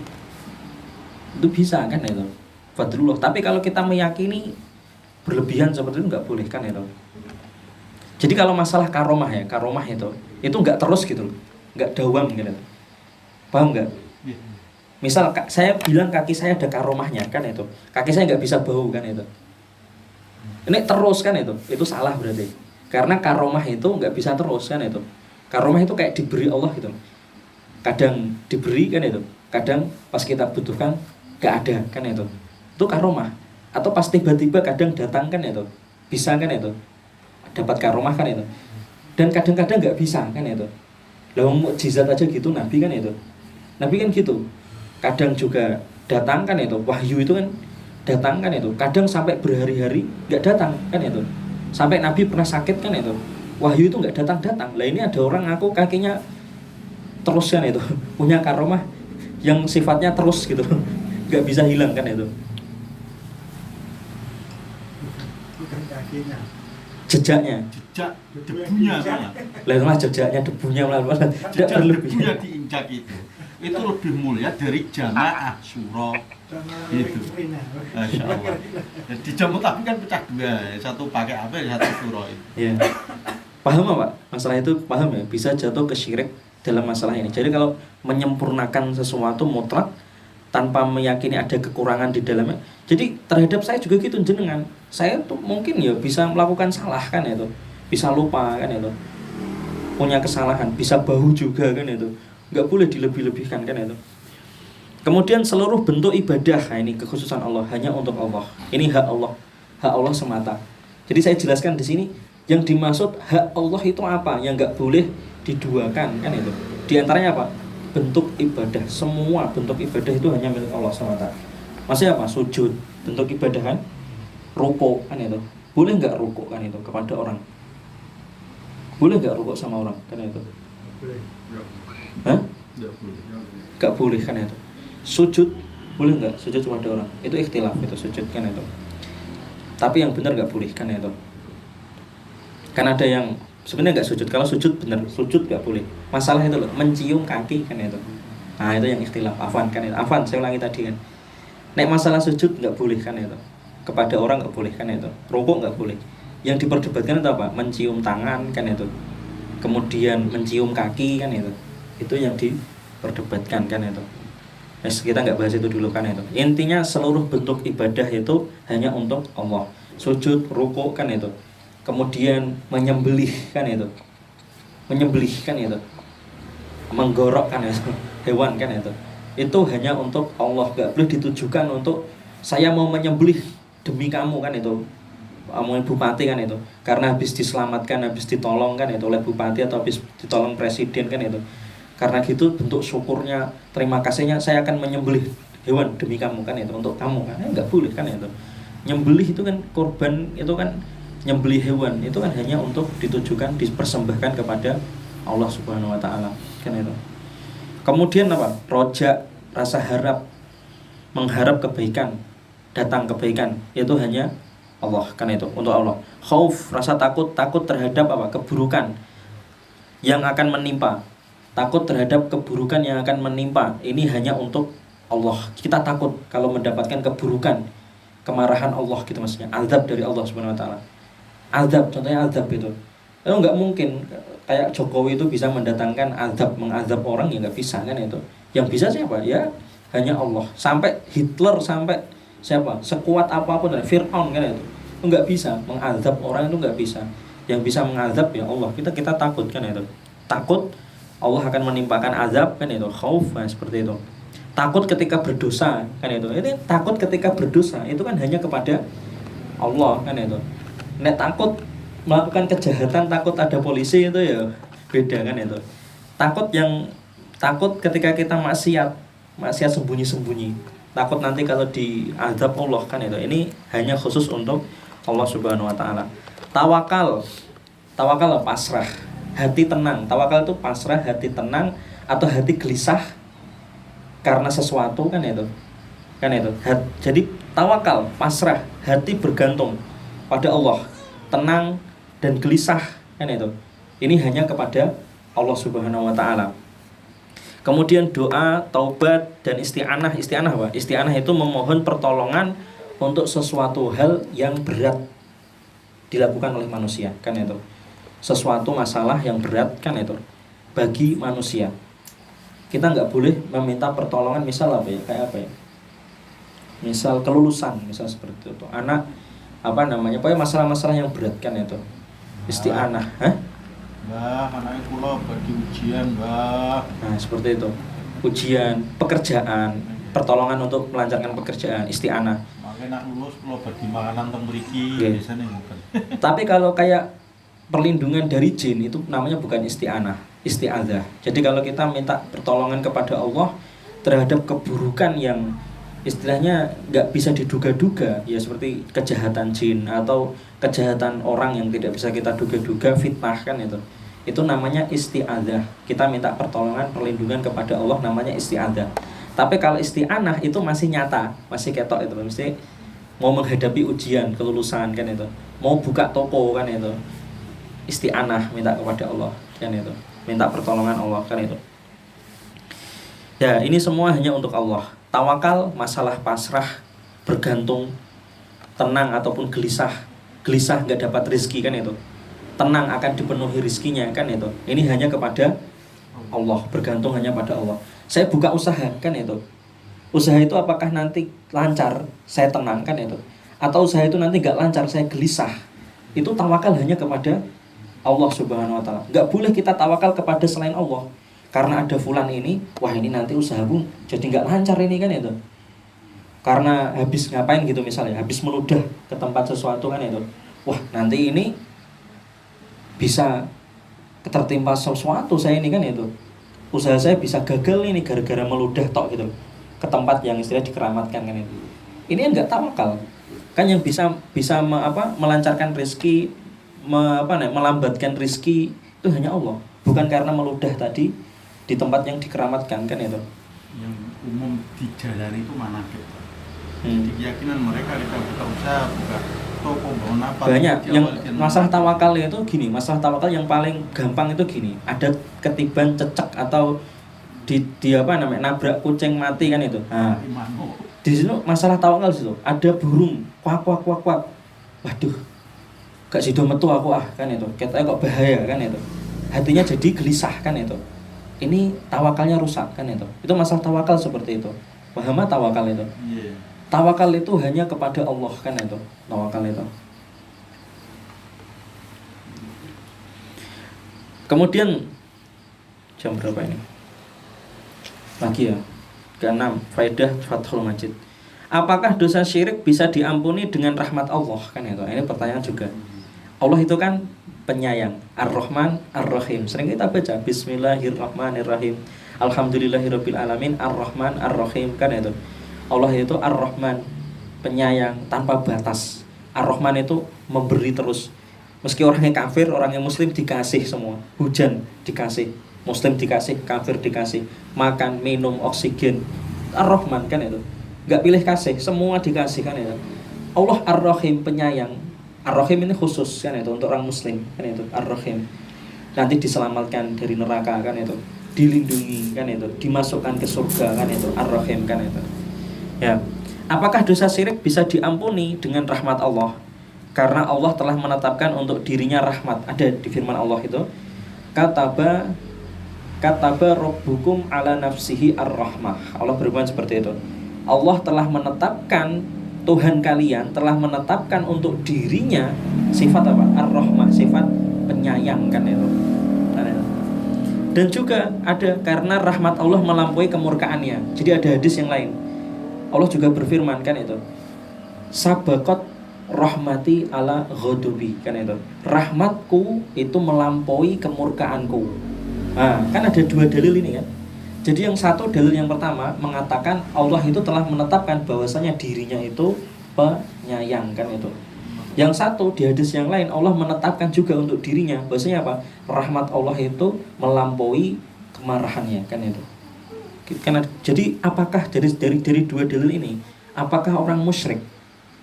itu bisa kan itu fadlullah. Tapi kalau kita meyakini berlebihan seperti itu nggak boleh kan itu. Jadi kalau masalah karomah ya, karomah itu nggak terus gitu loh, nggak dawam gitu, paham nggak? Misal saya bilang kaki saya ada karomahnya kan itu, kaki saya nggak bisa bau kan itu, ini terus kan itu salah berarti. Karena karomah itu nggak bisa terus kan itu. Karomah itu kayak diberi Allah gitu, kadang diberi kan itu, kadang pas kita butuhkan nggak ada kan itu karomah. Atau pas tiba-tiba kadang datang kan itu, bisa kan itu, dapat karomah kan itu. Dan kadang-kadang nggak bisa kan itu. Lah mukjizat aja gitu Nabi kan itu. Nabi kan gitu. Kadang juga datang kan itu, wahyu itu kan datang kan itu. Kadang sampai berhari-hari nggak datang kan itu. Sampai Nabi pernah sakit kan itu, wahyu itu nggak datang-datang. Lah ini ada orang ngaku kakinya terus kan itu, punya karomah yang sifatnya terus gitu, nggak bisa hilang kan itu. Jejaknya, debunya malah. Lah jejaknya debunya malah tidak berlebih. Debunya diinjak itu lebih mulia dari jamaah surah itu. Masya Allah. Di jamu tapi kan pecah dua, satu pakai apa, satu surah itu. Iya. Paham nggak Pak? Masalah itu paham ya? Bisa jatuh ke syirik dalam masalah ini. Jadi kalau menyempurnakan sesuatu mutlak tanpa meyakini ada kekurangan di dalamnya. Jadi terhadap saya juga gitu jenengan. Saya tuh mungkin ya bisa melakukan salah kan itu, bisa lupa kan itu, punya kesalahan, bisa bau juga kan itu, nggak boleh dilebih-lebihkan kan itu. Kemudian seluruh bentuk ibadah, nah ini kekhususan Allah, hanya untuk Allah. Ini hak Allah semata. Jadi saya jelaskan di sini yang dimaksud hak Allah itu apa, yang nggak boleh diduakan kan itu. Di antaranya apa? Bentuk ibadah, semua bentuk ibadah itu hanya milik Allah semata. Maksudnya apa? Sujud, bentuk ibadah kan? Rukuk kan itu, boleh nggak rukuk kan itu kepada orang? Boleh nggak rukuk sama orang kan itu? Hah? Nggak boleh kan itu. Sujud boleh nggak? Sujud kepada orang? Itu ikhtilaf itu sujud kan itu. Tapi yang benar nggak boleh kan itu. Kan ada yang sebenarnya nggak sujud. Kalau sujud benar, sujud nggak boleh. Masalah itu loh, mencium kaki kan itu. Nah itu yang ikhtilaf. Afwan kan itu. Afwan saya ulangi tadi kan. Nek masalah sujud nggak boleh kan itu. Kepada orang nggak boleh kan itu, rukuk nggak boleh. Yang diperdebatkan itu apa? Mencium tangan kan itu, kemudian mencium kaki kan itu yang diperdebatkan kan itu. Nah, kita nggak bahas itu dulu kan itu. Intinya seluruh bentuk ibadah itu hanya untuk Allah. Sujud, rukuk kan itu, kemudian menyembelih kan itu, menggorok kan itu, hewan kan itu hanya untuk Allah, nggak boleh ditujukan untuk saya mau menyembelih demi kamu kan itu, omongan bupati kan itu, karena habis diselamatkan, habis ditolong kan itu oleh bupati atau habis ditolong presiden kan itu, karena gitu bentuk syukurnya, terima kasihnya saya akan menyembelih hewan demi kamu kan itu, untuk kamu kan, nggak boleh kan itu. Nyembelih itu kan korban, itu kan nyembelih hewan itu kan hanya untuk ditujukan, dipersembahkan kepada Allah Subhanahu wa taala kan itu. Kemudian apa? Roja, rasa harap, mengharap kebaikan, datang kebaikan, itu hanya Allah kan itu, untuk Allah. Khauf, rasa takut terhadap apa? Keburukan yang akan menimpa. Takut terhadap keburukan yang akan menimpa. Ini hanya untuk Allah. Kita takut kalau mendapatkan keburukan, kemarahan Allah gitu maksudnya, azab dari Allah Subhanahu wa taala. Azab, contohnya azab itu. Nggak mungkin kayak Jokowi itu bisa mendatangkan azab, mengazab orang, ya nggak bisa kan itu. Yang bisa siapa? Ya hanya Allah. Sampai Hitler, sampai siapa? Sekuat apapun, Fir'aun kan itu nggak bisa mengazab orang, itu nggak bisa. Yang bisa mengazab ya Allah. Kita takut kan itu. Takut Allah akan menimpakan azab kan itu. Khauf, nah, seperti itu. Takut ketika berdosa kan itu. Ini takut ketika berdosa itu kan hanya kepada Allah kan itu. Nek takut melakukan kejahatan, takut ada polisi, itu ya beda kan itu. Takut ketika kita maksiat sembunyi-sembunyi, takut nanti kalau diazab Allah kan itu. Ini hanya khusus untuk Allah Subhanahu wa taala. Tawakal pasrah, hati tenang. Tawakal itu pasrah, hati tenang atau hati gelisah karena sesuatu kan itu. Jadi tawakal, pasrah, hati bergantung pada Allah, tenang dan gelisah kan itu. Ini hanya kepada Allah Subhanahu wa taala. Kemudian doa, taubat, dan isti'anah. Isti'anah apa? Isti'anah itu memohon pertolongan untuk sesuatu hal yang berat dilakukan oleh manusia, kan itu. Sesuatu masalah yang berat, kan itu, bagi manusia. Kita nggak boleh meminta pertolongan, misal apa ya? Kayak apa ya? Misal kelulusan, misal seperti itu. Anak pokoknya masalah-masalah yang berat, kan itu. Isti'anah, Mbah, anaknya kula bagi ujian, Mbah. Nah, seperti itu. Ujian, pekerjaan, pertolongan untuk melancarkan pekerjaan, isti'anah. Makanya nak lulus kula bagi makanan teng mriki Oke. biasanya ngoten. Tapi kalau kayak perlindungan dari jin itu namanya bukan isti'anah, isti'adzah. Jadi kalau kita minta pertolongan kepada Allah terhadap keburukan yang istilahnya nggak bisa diduga-duga, ya seperti kejahatan jin atau kejahatan orang yang tidak bisa kita duga-duga, fitnah, kan itu namanya isti'adzah. Kita minta pertolongan, perlindungan kepada Allah namanya isti'adzah. Tapi kalau isti'anah itu masih nyata, masih ketok, itu mesti mau menghadapi ujian kelulusan, kan itu, mau buka toko, kan itu isti'anah, minta kepada Allah, kan itu, minta pertolongan Allah, kan itu. Ya, ini semua hanya untuk Allah. Tawakal, masalah pasrah, bergantung, tenang ataupun gelisah nggak dapat rezeki, kan itu, tenang akan dipenuhi rezekinya, kan itu. Ini hanya kepada Allah, bergantung hanya pada Allah. Saya buka usaha, kan itu, usaha itu apakah nanti lancar, saya tenang, kan itu, atau usaha itu nanti nggak lancar, saya gelisah. Itu tawakal hanya kepada Allah Subhanahu wa Ta'ala. Nggak boleh kita tawakal kepada selain Allah. Karena ada fulan ini, wah ini nanti usahaku jadi nggak lancar ini, kan itu. Karena habis ngapain gitu misalnya, habis meludah ke tempat sesuatu, kan itu, wah nanti ini bisa ketertimpa sesuatu saya ini, kan itu. Usaha saya bisa gagal ini gara-gara meludah tok gitu ke tempat yang istilah dikeramatkan, kan itu. Ini enggak tawakal. Kan yang bisa melancarkan rezeki, melambatkan rezeki itu hanya Allah. Bukan karena meludah tadi di tempat yang dikeramatkan, kan itu. Yang umum dijalani itu mana kita? Jadi keyakinan mereka buka usaha, buka toko, bangun apa? Banyak yang masalah tawakal itu gini, masalah tawakal yang paling gampang itu gini, ada ketiban cecek atau di nabrak kucing mati, kan itu. Nah, di sini masalah tawakal situ, ada burung kuak. Waduh, gak sido metu aku kan itu. Katanya kok bahaya, kan itu. Hatinya jadi gelisah, kan itu. Ini tawakalnya rusak, kan itu. Itu masalah tawakal seperti itu. Paham tawakal itu? Yeah. Tawakal itu hanya kepada Allah, kan itu. Tawakal itu. Kemudian jam berapa ini? Lagi ya. Ke-6, faedah Fathul Majid. Apakah dosa syirik bisa diampuni dengan rahmat Allah, kan itu. Ini pertanyaan juga. Allah itu kan penyayang, Ar-Rahman, Ar-Rahim. Sering kita baca Bismillahirrahmanirrahim, Alhamdulillahirabbil alamin, Ar-Rahman, Ar-Rahim, kan itu. Allah itu Ar-Rahman, penyayang tanpa batas. Ar-Rahman itu memberi terus. Meski orang yang kafir, orang yang muslim dikasih semua. Hujan dikasih, muslim dikasih, kafir dikasih, makan, minum, oksigen. Ar-Rahman, kan itu. Gak pilih kasih, semua dikasih, kan itu. Allah Ar-Rahim, penyayang. Ar-Rahim ini khusus, kan itu, untuk orang muslim, kan itu, Ar-Rahim. Nanti diselamatkan dari neraka, kan itu, dilindungi, kan itu, dimasukkan ke surga, kan itu, Ar-Rahim, kan itu. Ya. Apakah dosa syirik bisa diampuni dengan rahmat Allah? Karena Allah telah menetapkan untuk dirinya rahmat. Ada di firman Allah itu, Kataba Rabbukum ala nafsihi ar-rahmah. Allah berfirman seperti itu. Allah telah menetapkan, Tuhan kalian telah menetapkan untuk dirinya sifat apa? Ar-Rahmah, sifat penyayang, kan itu. Dan juga ada karena rahmat Allah melampaui kemurkaannya. Jadi ada hadis yang lain. Allah juga berfirman, kan itu. Sabaqat rahmati ala ghadubi, kan itu. Rahmatku itu melampaui kemurkaanku. Nah, kan ada dua dalil ini, kan. Jadi yang satu, dalil yang pertama mengatakan Allah itu telah menetapkan bahwasanya dirinya itu penyayang, kan itu. Yang satu, di hadis yang lain Allah menetapkan juga untuk dirinya bahwasanya apa? Rahmat Allah itu melampaui kemarahannya, kan itu. Karena jadi apakah dari dua dalil ini, apakah orang musyrik,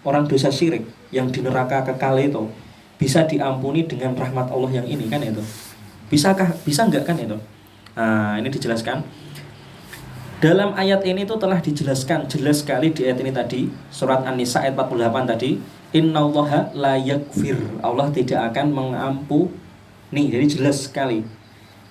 orang dosa syirik yang di neraka kekal itu bisa diampuni dengan rahmat Allah yang ini, kan itu? Bisa enggak, kan itu? Nah, ini dijelaskan. Dalam ayat ini tuh telah dijelaskan jelas sekali di ayat ini tadi, surat An-Nisa ayat 48 tadi, innallaha la yaghfir. Allah tidak akan mengampuni. Jadi jelas sekali.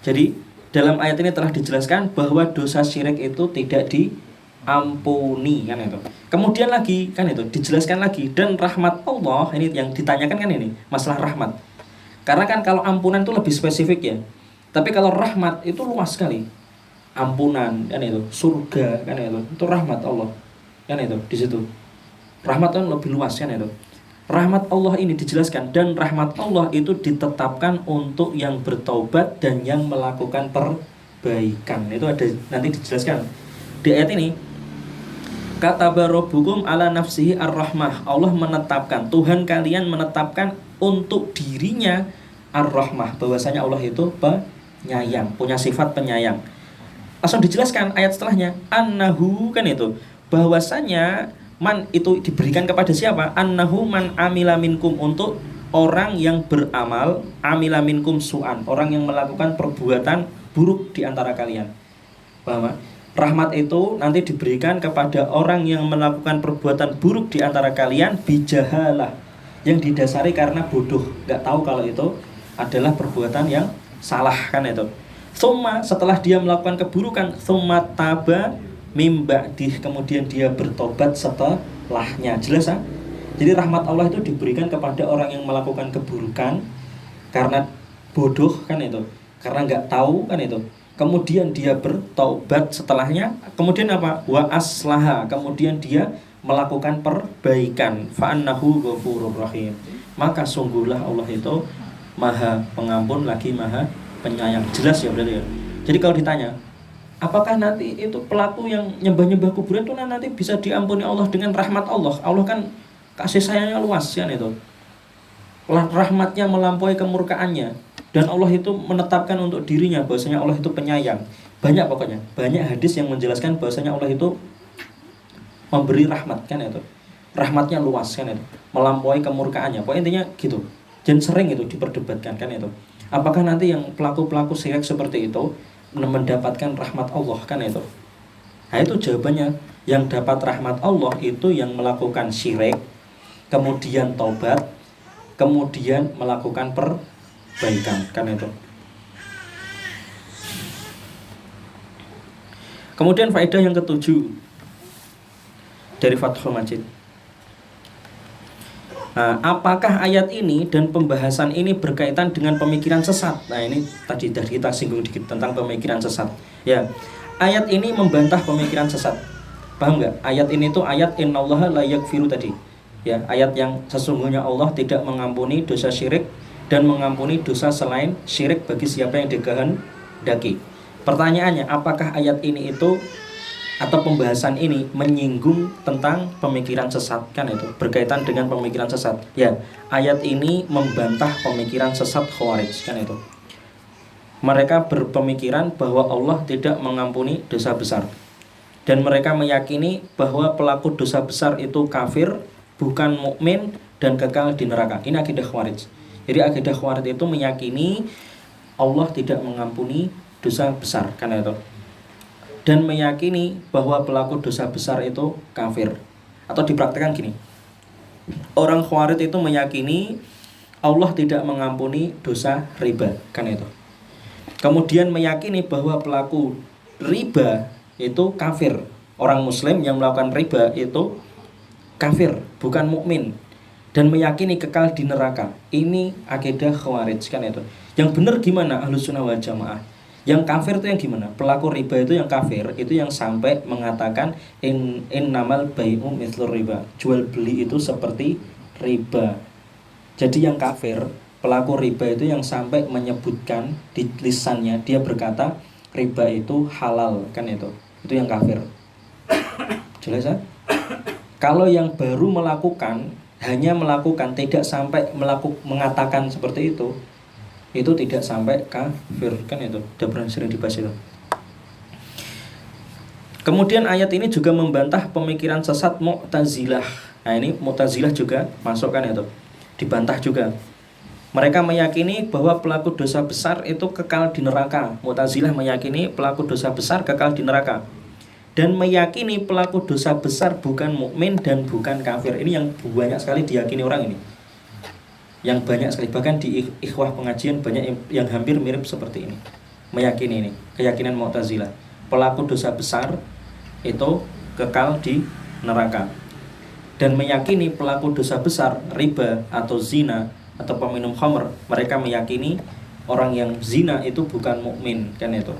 Jadi dalam ayat ini telah dijelaskan bahwa dosa syirik itu tidak diampuni, kan itu. Kemudian lagi kan itu dijelaskan lagi, dan rahmat Allah ini yang ditanyakan kan ini, masalah rahmat. Karena kan kalau ampunan itu lebih spesifik ya. Tapi kalau rahmat itu luas sekali. Ampunan kan itu, surga kan itu rahmat Allah. Kan itu di situ. Rahmat kan lebih luas kan itu. Rahmat Allah ini dijelaskan, dan rahmat Allah itu ditetapkan untuk yang bertaubat dan yang melakukan perbaikan. Itu ada nanti dijelaskan di ayat ini. Kataba rabbukum ala nafsihi ar-rahmah. Allah menetapkan, Tuhan kalian menetapkan untuk dirinya ar-rahmah, bahwasanya Allah itu penyayang, punya sifat penyayang. Langsung dijelaskan ayat setelahnya, annahu kan itu, bahwasanya man itu diberikan kepada siapa? Annahu man amila minkum, untuk orang yang beramal, amila minkum su'an, orang yang melakukan perbuatan buruk di antara kalian. Paham? Rahmat itu nanti diberikan kepada orang yang melakukan perbuatan buruk di antara kalian bijahalah, yang didasari karena bodoh, nggak tahu kalau itu adalah perbuatan yang salah kan itu. Summa, setelah dia melakukan keburukan, summa taba mim ba'dih, kemudian dia bertobat setelahnya. Jelas ya? Jadi rahmat Allah itu diberikan kepada orang yang melakukan keburukan karena bodoh kan itu, karena nggak tahu kan itu. Kemudian dia bertaubat setelahnya. Kemudian apa? Wa aslaha, kemudian dia melakukan perbaikan. Fa'annahu ghafurur rahim. Maka sungguhlah Allah itu Maha Pengampun lagi Maha Penyayang. Jelas ya berarti ya. Jadi kalau ditanya, apakah nanti itu pelaku yang nyembah-nyembah kuburan itu nanti bisa diampuni Allah dengan rahmat Allah? Allah kan kasih sayangnya luas kan itu. Rahmatnya melampaui kemurkaannya. Dan Allah itu menetapkan untuk dirinya bahwasanya Allah itu penyayang. Banyak pokoknya, banyak hadis yang menjelaskan bahwasanya Allah itu memberi rahmat kan itu. Rahmatnya luas kan itu, melampaui kemurkaannya. Pokoknya intinya gitu. Dan sering itu diperdebatkan kan itu. Apakah nanti yang pelaku-pelaku syirik seperti itu mendapatkan rahmat Allah kan itu. Nah itu jawabannya, yang dapat rahmat Allah itu yang melakukan syirik, kemudian taubat, kemudian melakukan perbaikan kan itu. Kemudian faedah yang ketujuh dari Fathul Majid. Nah, apakah ayat ini dan pembahasan ini berkaitan dengan pemikiran sesat? Nah ini tadi kita singgung dikit tentang pemikiran sesat. Ya, ayat ini membantah pemikiran sesat. Paham nggak? Ayat ini tuh ayat innallaha la yaghfiru tadi. Ya, ayat yang sesungguhnya Allah tidak mengampuni dosa syirik dan mengampuni dosa selain syirik bagi siapa yang dikehendaki. Pertanyaannya, apakah ayat ini itu atau pembahasan ini menyinggung tentang pemikiran sesat kan itu, berkaitan dengan pemikiran sesat? Ya, ayat ini membantah pemikiran sesat Khawarij kan itu. Mereka berpemikiran bahwa Allah tidak mengampuni dosa besar, dan mereka meyakini bahwa pelaku dosa besar itu kafir, bukan mukmin dan kekal di neraka. Ini akidah Khawarij. Jadi akidah Khawarij itu meyakini Allah tidak mengampuni dosa besar kan itu, dan meyakini bahwa pelaku dosa besar itu kafir. Atau dipraktikkan gini, orang Khawarij itu meyakini Allah tidak mengampuni dosa riba kan itu, kemudian meyakini bahwa pelaku riba itu kafir. Orang muslim yang melakukan riba itu kafir, bukan mukmin, dan meyakini kekal di neraka. Ini akidah Khawarij kan itu. Yang benar gimana? Ahlussunnah wal Jamaah. Yang kafir itu yang gimana? Pelaku riba itu yang kafir, itu yang sampai mengatakan innamal bai'u mithlur riba. Jual beli itu seperti riba. Jadi yang kafir, pelaku riba itu yang sampai menyebutkan di lisannya, dia berkata riba itu halal kan itu. Itu yang kafir. Jelas ya? Kalau yang baru melakukan, hanya melakukan, tidak sampai mengatakan seperti itu tidak sampai kafir kan itu. Udah pernah sering dibahas itu. Kemudian ayat ini juga membantah pemikiran sesat Mu'tazilah. Nah ini Mu'tazilah juga masukkan itu, dibantah juga. Mereka meyakini bahwa pelaku dosa besar itu kekal di neraka. Mu'tazilah meyakini pelaku dosa besar kekal di neraka. dan meyakini pelaku dosa besar bukan mukmin dan bukan kafir. Ini yang banyak sekali diyakini orang ini. Yang banyak sekali, bahkan di ikhwah pengajian banyak yang hampir mirip seperti ini. Meyakini ini, keyakinan Mu'tazilah. Pelaku dosa besar itu kekal di neraka. Dan meyakini pelaku dosa besar, riba atau zina atau peminum khamr, mereka meyakini orang yang zina itu bukan mukmin, kan itu.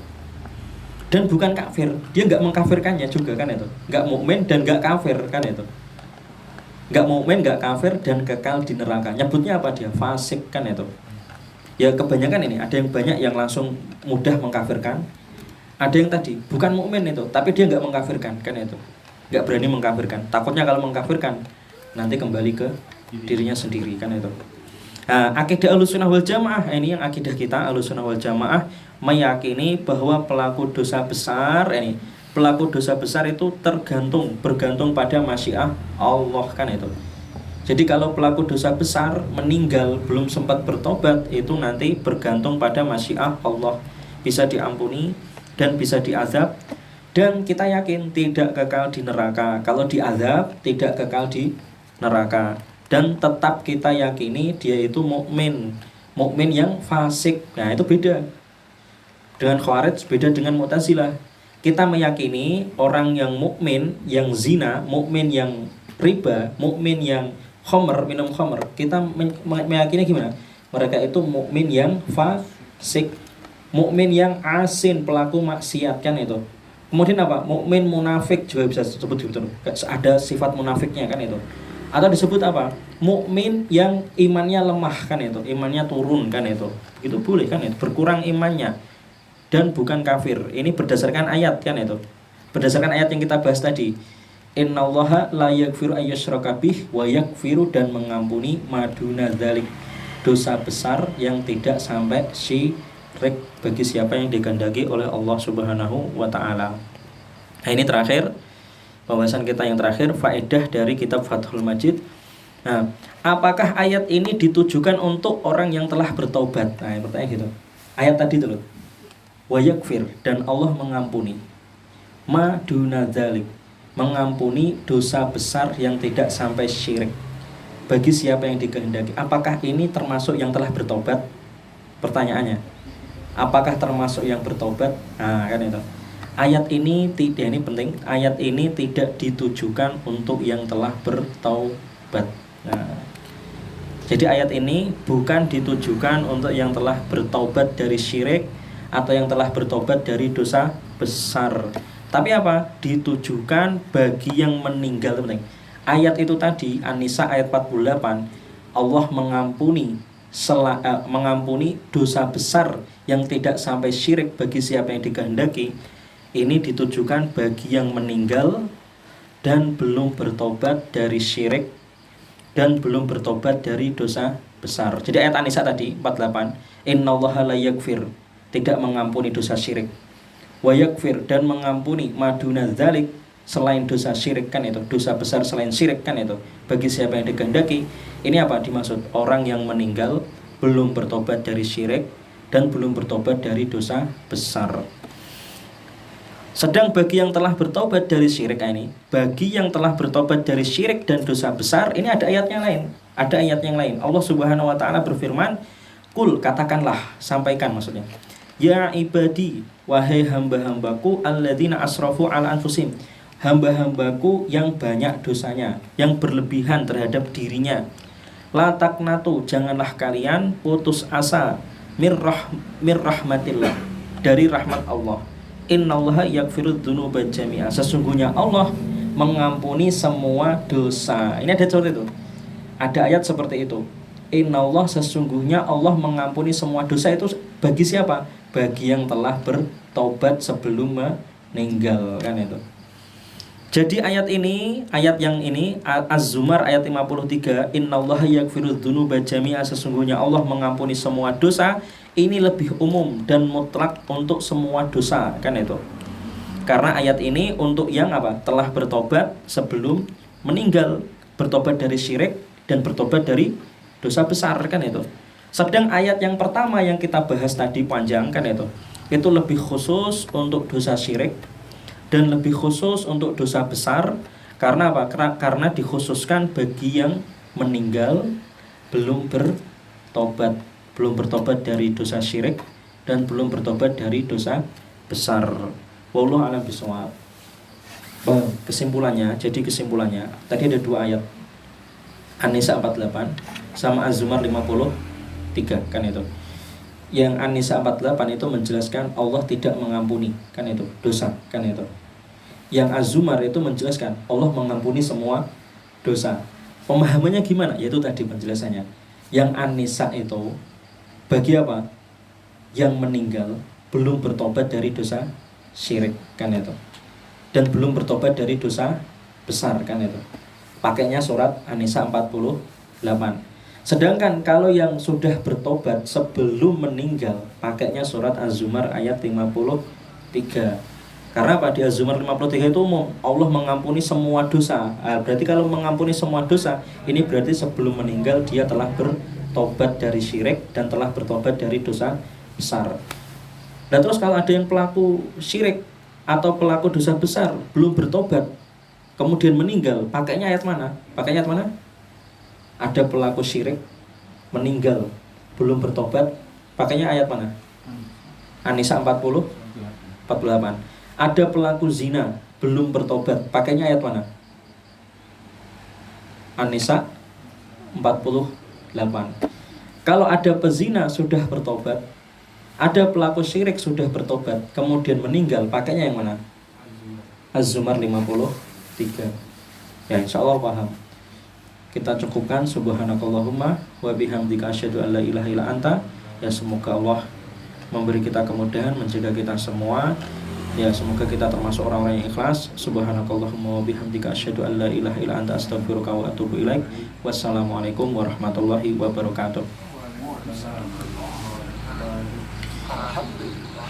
Dan bukan kafir, dia nggak mengkafirkannya juga, kan itu. Nggak mukmin dan nggak kafir, kan itu. Nggak mukmin, nggak kafir dan kekal di neraka. Nyebutnya apa dia? Fasik, kan itu. Ya kebanyakan ini, ada yang banyak yang langsung mudah mengkafirkan. Ada yang tadi bukan mukmin itu, tapi dia nggak mengkafirkan, kan itu. Nggak berani mengkafirkan. Takutnya kalau mengkafirkan nanti kembali ke dirinya sendiri, kan itu. Nah, akidah Ahlussunnah wal Jamaah, ini yang akidah kita Ahlussunnah wal Jamaah meyakini bahwa pelaku dosa besar itu bergantung pada masyiah Allah, kan itu. Jadi kalau pelaku dosa besar meninggal belum sempat bertobat, itu nanti bergantung pada masyiah Allah, bisa diampuni dan bisa diazab, dan kita yakin tidak kekal di neraka. Kalau diazab tidak kekal di neraka, dan tetap kita yakini dia itu mukmin yang fasik. Nah, itu beda dengan Khawarij, beda dengan Mu'tazilah. Kita meyakini orang yang mukmin yang zina, mukmin yang riba, mukmin yang khamr, minum khamr, kita meyakini gimana? Mereka itu mukmin yang fasik, mukmin yang asin, pelaku maksiat, kan itu. Kemudian apa? Mukmin munafik juga bisa disebut gitu. Ada sifat munafiknya, kan itu. Atau disebut apa? Mukmin yang imannya lemah, kan itu. Imannya turun, kan itu. Itu boleh, kan itu. Berkurang imannya dan bukan kafir. Ini berdasarkan ayat, kan itu. Berdasarkan ayat yang kita bahas tadi. Innallaha la yaghfiru ayyushraka bih wa yaghfiru, dan mengampuni maduna dzalik, dosa besar yang tidak sampai syirik bagi siapa yang dikehendaki oleh Allah Subhanahu wa taala. Nah, ini terakhir pembahasan kita yang terakhir, faedah dari kitab Fathul Majid. Nah, apakah ayat ini ditujukan untuk orang yang telah bertobat? Nah, pertanyaan gitu. Ayat tadi itu loh. Wa yaghfir, dan Allah mengampuni. Ma duna dzalik, mengampuni dosa besar yang tidak sampai syirik bagi siapa yang dikehendaki. Apakah ini termasuk yang telah bertobat? Pertanyaannya. Apakah termasuk yang bertobat? Nah, kan itu. Ayat ini tidak, ini penting. Ayat ini tidak ditujukan untuk yang telah bertaubat. Nah, jadi ayat ini bukan ditujukan untuk yang telah bertaubat dari syirik atau yang telah bertobat dari dosa besar. Tapi apa? Ditujukan bagi yang meninggal, penting. Ayat itu tadi An-Nisa ayat 48, Allah mengampuni dosa besar yang tidak sampai syirik bagi siapa yang dikehendaki. Ini ditujukan bagi yang meninggal dan belum bertobat dari syirik dan belum bertobat dari dosa besar. Jadi ayat An-Nisa tadi 48, innallaha la yaghfir, tidak mengampuni dosa syirik, wa yaghfir, dan mengampuni maduna dzalik, selain dosa syirik, kan itu, dosa besar selain syirik, kan itu, bagi siapa yang dikehendaki. Ini apa dimaksud? Orang yang meninggal belum bertobat dari syirik dan belum bertobat dari dosa besar. Sedang bagi yang telah bertobat dari syirik ini, bagi yang telah bertobat dari syirik dan dosa besar, ini ada ayat yang lain. Ada ayat yang lain. Allah Subhanahu wa taala berfirman, "Qul," katakanlah, sampaikan maksudnya. "Ya ibadi, wahai hamba-hambaku, alladzina asrafu ala anfusihim." Hamba-hambaku yang banyak dosanya, yang berlebihan terhadap dirinya. La taqnatu, janganlah kalian putus asa mir rahmatillah, dari rahmat Allah. Innallaha yaghfiru dzunuba jami'a, sesungguhnya Allah mengampuni semua dosa. Ini ada contoh itu. Ada ayat seperti itu. Innallah, sesungguhnya Allah mengampuni semua dosa. Itu bagi siapa? Bagi yang telah bertobat sebelum meninggal, kan itu. Jadi ayat yang ini Az-Zumar ayat 53, innallaha yaghfiru dzunuba jami'a, sesungguhnya Allah mengampuni semua dosa. Ini lebih umum dan mutlak untuk semua dosa, kan itu. Karena ayat ini untuk yang apa? Telah bertobat sebelum meninggal, bertobat dari syirik dan bertobat dari dosa besar, kan itu. Sedang ayat yang pertama yang kita bahas tadi panjang, kan itu lebih khusus untuk dosa syirik Dan lebih khusus untuk dosa besar. Karena apa? Karena dikhususkan bagi yang meninggal belum bertobat, belum bertobat dari dosa syirik dan belum bertobat dari dosa besar. Wallahu a'lam bishawab. Kesimpulannya tadi ada 2 ayat, An-Nisa 48 sama Az-Zumar 53 kan itu. Yang An-Nisa 48 itu menjelaskan Allah tidak mengampuni kan itu dosa kan itu. Yang Az-Zumar itu menjelaskan Allah mengampuni semua dosa. Pemahamannya gimana? Yaitu tadi penjelasannya. Yang An-Nisa itu bagi apa? Yang meninggal belum bertobat dari dosa syirik kan itu, dan belum bertobat dari dosa besar kan itu. Pakainya surat An-Nisa 48. Sedangkan kalau yang sudah bertobat sebelum meninggal, pakainya surat Az-Zumar ayat 53. Karena pada Az-Zumar 53 itu umum, Allah mengampuni semua dosa. Berarti kalau mengampuni semua dosa, ini berarti sebelum meninggal dia telah bertobat dari syirik dan telah bertobat dari dosa besar. Dan terus kalau ada yang pelaku syirik atau pelaku dosa besar belum bertobat kemudian meninggal, pakainya ayat mana? Pakainya ayat mana? Ada pelaku syirik meninggal belum bertobat, pakainya ayat mana? An-Nisa 48. Ada pelaku zina belum bertobat, pakainya ayat mana? An-Nisa 48. Kalau ada pezina sudah bertobat, ada pelaku syirik sudah bertobat kemudian meninggal, pakainya yang mana? Az-Zumar 53. Ya, insyaallah paham. Kita cukupkan. Subhanakallahumma wa bihamdika asyhadu an la ilaha illa anta. Ya, semoga Allah memberi kita kemudahan, menjaga kita semua. Ya, semoga kita termasuk orang-orang yang ikhlas. Subhanakallahumma wa bihamdika asyhadu an la ilaha illa anta astaghfiruka wa atubu ilaik. Wassalamualaikum warahmatullahi wabarakatuh. Alhamdulillah.